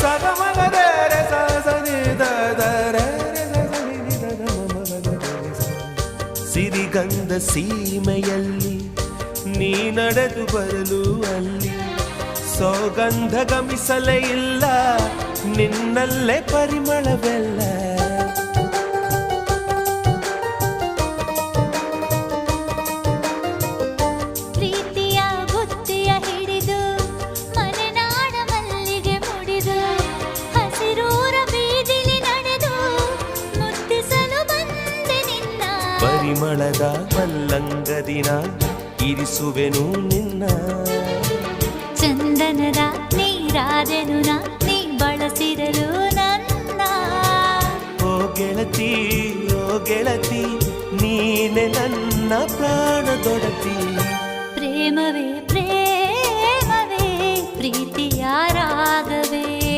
ಸಗಮಗರೆ ಸಿರಿಗಂಧ ಸೀಮೆಯಲ್ಲಿ ನೀ ನಡೆದು ಬರಲು ಅಲ್ಲಿ ಸೌಗಂಧ ಗಮಿಸಲೇ ಇಲ್ಲ ನಿನ್ನಲ್ಲೇ ಪರಿಮಳವೆಲ್ಲ ಪ್ರೀತಿಯ ಬುತ್ತಿಯ ಹಿಡಿದು ಮಲೆನಾಡ ಮಲ್ಲಿಗೆ ಮುಡಿದು ಹಸಿರೂರ ಬೀದಿಲಿ ನಡೆದು ಮುತ್ತಿಸಲು ಬಂದೆ ನಿನ್ನ ಪರಿಮಳದ ಮಲ್ಲಂಗದಿನ ಇರಿಸುವೆನು ನಿನ್ನ ಚಂದನದ ನೀರಾದೆನು